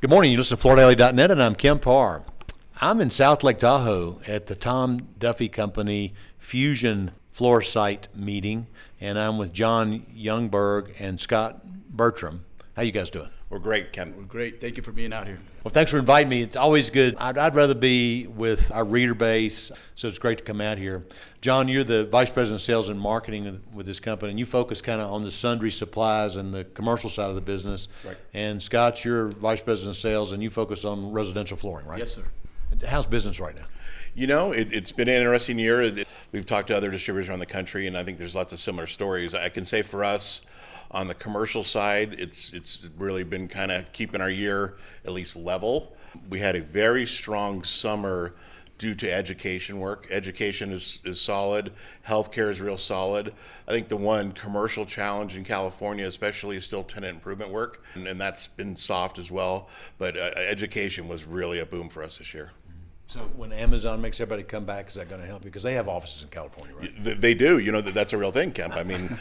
Good morning. You listen to FloorDaily.net, and I'm Kemp Harr. I'm in South Lake Tahoe at the Tom Duffy Company Fusion Floorsight meeting, and I'm with Jon Youngberg and Scott Bertram. How you guys doing? We're great, Kemp. We're great. Thank you for being out here. Well, thanks for inviting me. It's always good. I'd rather be with our reader base, so it's great to come out here. Jon, you're the Vice President of Sales and Marketing with this company, and you focus kind of on the sundry supplies and the commercial side of the business. Right. And Scott, you're Vice President of Sales, and you focus on residential flooring, right? Yes, sir. How's business right now? You know, it's been an interesting year. We've talked to other distributors around the country, and I think there's lots of similar stories. I can say for us, on the commercial side, it's really been kind of keeping our year at least level. We had a very strong summer due to education work. Education is solid. Healthcare is real solid. I think the one commercial challenge in California especially is still tenant improvement work, and that's been soft as well. But education was really a boom for us this year. So when Amazon makes everybody come back, is that going to help you? Because they have offices in California, right? They do. You know, that's a real thing, Kemp. I mean,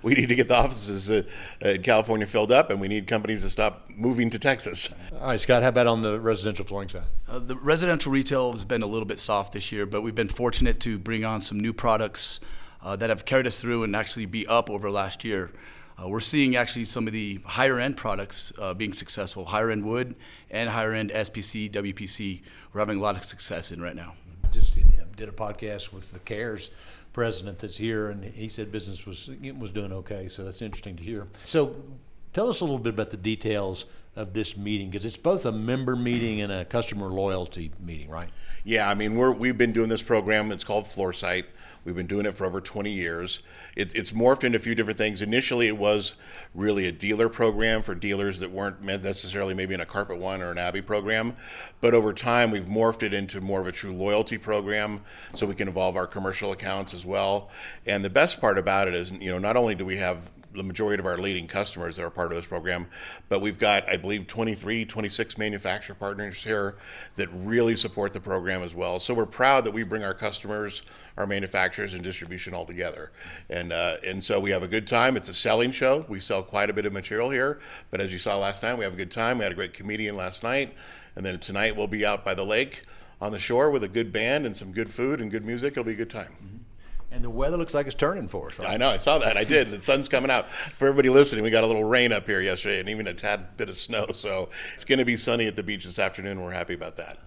we need to get the offices in California filled up, and we need companies to stop moving to Texas. All right, Scott, how about on the residential flooring side? The residential retail has been a little bit soft this year, but we've been fortunate to bring on some new products that have carried us through and actually be up over last year. We're seeing actually some of the higher end products being successful, higher end wood and higher end SPC, WPC. We're having a lot of success in right now. Just did a podcast with the CARES president that's here, and he said business was doing okay. So that's interesting to hear. So tell us a little bit about the details of this meeting, because it's both a member meeting and a customer loyalty meeting, right? Yeah, I mean, we've been doing this program. It's called Floorsight. We've been doing it for over 20 years. It's morphed into a few different things. Initially, it was really a dealer program for dealers that weren't necessarily maybe in a Carpet One or an Abbey program. But over time, we've morphed it into more of a true loyalty program, so we can involve our commercial accounts as well. And the best part about it is, you know, not only do we have the majority of our leading customers that are part of this program, but we've got, I believe, 26 manufacturer partners here that really support the program as well. So we're proud that we bring our customers, our manufacturers, and distribution all together. And so we have a good time. It's a selling show. We sell quite a bit of material here, but as you saw last night, we have a good time. We had a great comedian last night, and then tonight we'll be out by the lake on the shore with a good band and some good food and good music. It'll be a good time. Mm-hmm. And the weather looks like it's turning for us, right? I know, I saw that. I did. The sun's coming out. For everybody listening, we got a little rain up here yesterday and even a tad bit of snow. So it's going to be sunny at the beach this afternoon. We're happy about that.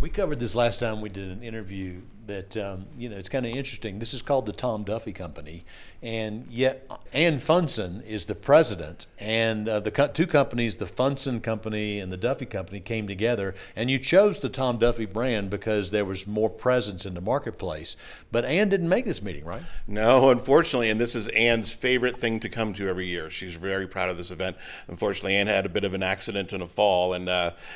We covered this last time we did an interview that, it's kind of interesting. This is called the Tom Duffy Company, and yet Ann Funson is the president, and the two companies, the Funson Company and the Duffy Company, came together, and you chose the Tom Duffy brand because there was more presence in the marketplace. But Ann didn't make this meeting, right? No, unfortunately, and this is Ann's favorite thing to come to every year. She's very proud of this event. Unfortunately, Ann had a bit of an accident and a fall and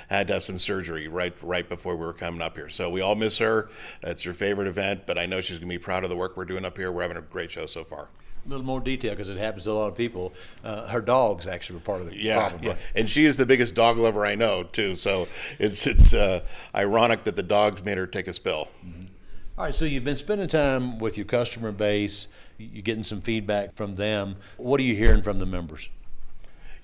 had to have some surgery right before we were coming up here. So we all miss her. It's her favorite event, but I know she's going to be proud of the work we're doing up here. We're having a great show so far. A little more detail, because it happens to a lot of people. Her dogs actually were part of the problem. Yeah, right? And she is the biggest dog lover I know too. So it's ironic that the dogs made her take a spill. Mm-hmm. All right, so you've been spending time with your customer base. You're getting some feedback from them. What are you hearing from the members?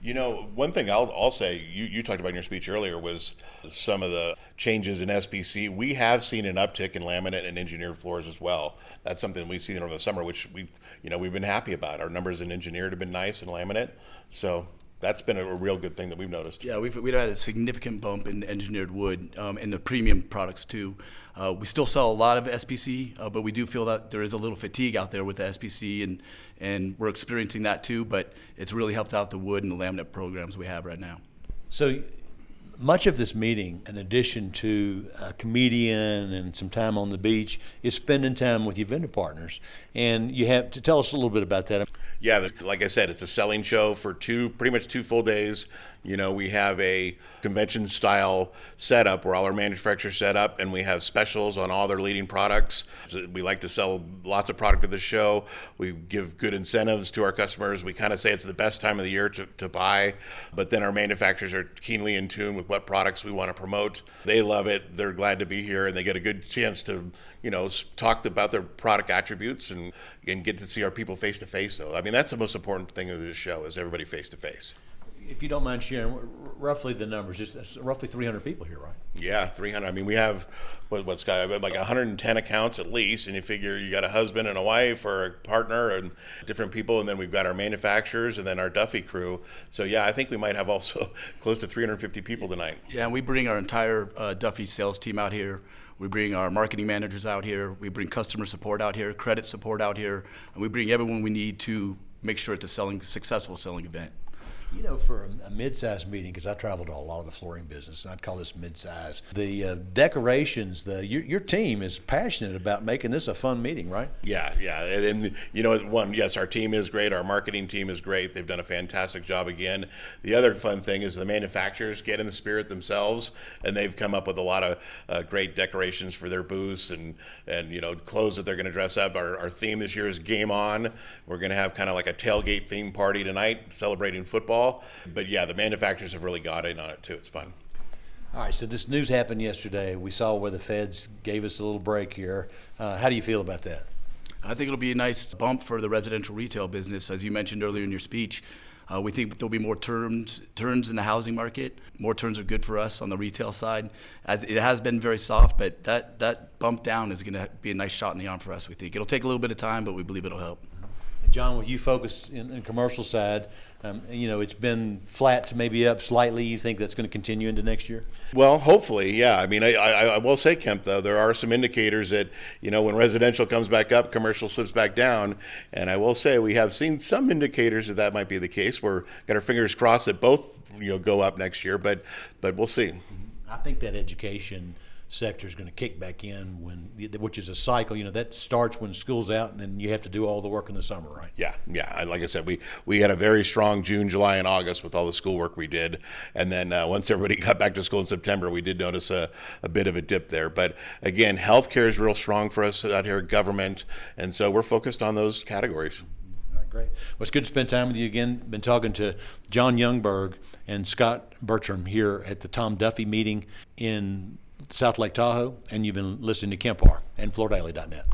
You know, one thing I'll say, you talked about in your speech earlier, was some of the changes in SPC. We have seen an uptick in laminate and engineered floors as well. That's something we've seen over the summer, which we've been happy about. Our numbers in engineered have been nice, and laminate. So that's been a real good thing that we've noticed. Yeah, we've had a significant bump in engineered wood and the premium products too. We still sell a lot of SPC, but we do feel that there is a little fatigue out there with the SPC, and we're experiencing that too, but it's really helped out the wood and the laminate programs we have right now. So much of this meeting, in addition to a comedian and some time on the beach, is spending time with your vendor partners. And you have to tell us a little bit about that. Yeah, like I said, it's a selling show for pretty much 2 full days. You know, we have a convention style setup where all our manufacturers set up, and we have specials on all their leading products. So we like to sell lots of product at the show. We give good incentives to our customers. We kind of say it's the best time of the year to buy, but then our manufacturers are keenly in tune with what products we want to promote. They love it. They're glad to be here, and they get a good chance to, talk about their product attributes and get to see our people face to face. So, I mean, that's the most important thing of this show, is everybody face to face. If you don't mind sharing roughly the numbers, just that's roughly 300 people here, right? Yeah, 300. I mean, we have what Scott, like 110 accounts at least, and you figure you got a husband and a wife or a partner and different people, and then we've got our manufacturers and then our Duffy crew. So yeah, I think we might have also close to 350 people tonight. Yeah, and we bring our entire Duffy sales team out here. We bring our marketing managers out here. We bring customer support out here, credit support out here, and we bring everyone we need to make sure it's a successful selling event. You know, for a mid-size meeting, because I travel to a lot of the flooring business, and I'd call this mid-size. The decorations, your team is passionate about making this a fun meeting, right? Yeah, yeah, and you know, yes, our team is great. Our marketing team is great. They've done a fantastic job again. The other fun thing is the manufacturers get in the spirit themselves, and they've come up with a lot of great decorations for their booths and you know, clothes that they're going to dress up. Our theme this year is Game On. We're going to have kind of like a tailgate theme party tonight, celebrating football. But yeah, the manufacturers have really got in on it too. It's fun. All right, so this news happened yesterday. We saw where the feds gave us a little break here. How do you feel about that? I think it'll be a nice bump for the residential retail business. As you mentioned earlier in your speech, we think there'll be more turns in the housing market. More turns are good for us on the retail side. As it has been very soft, but that bump down is going to be a nice shot in the arm for us, we think. It'll take a little bit of time, but we believe it'll help. John, with you focused in commercial side, you know, it's been flat to maybe up slightly. You think that's going to continue into next year? Well, hopefully, yeah. I mean, I will say, Kemp, though, there are some indicators that, you know, when residential comes back up, commercial slips back down. And I will say we have seen some indicators that might be the case. We're got our fingers crossed that both, you know, go up next year, but we'll see. I think that education sector is going to kick back in which is a cycle. You know, that starts when school's out, and then you have to do all the work in the summer, right? Yeah. Like I said, we had a very strong June, July, and August with all the schoolwork we did, and then once everybody got back to school in September, we did notice a bit of a dip there. But again, healthcare is real strong for us out here, government, and so we're focused on those categories. All right, great. Well, it's good to spend time with you again. Been talking to Jon Youngberg and Scott Bertram here at the Tom Duffy meeting in South Lake Tahoe, and you've been listening to Kemp Harr and FloorDaily.net.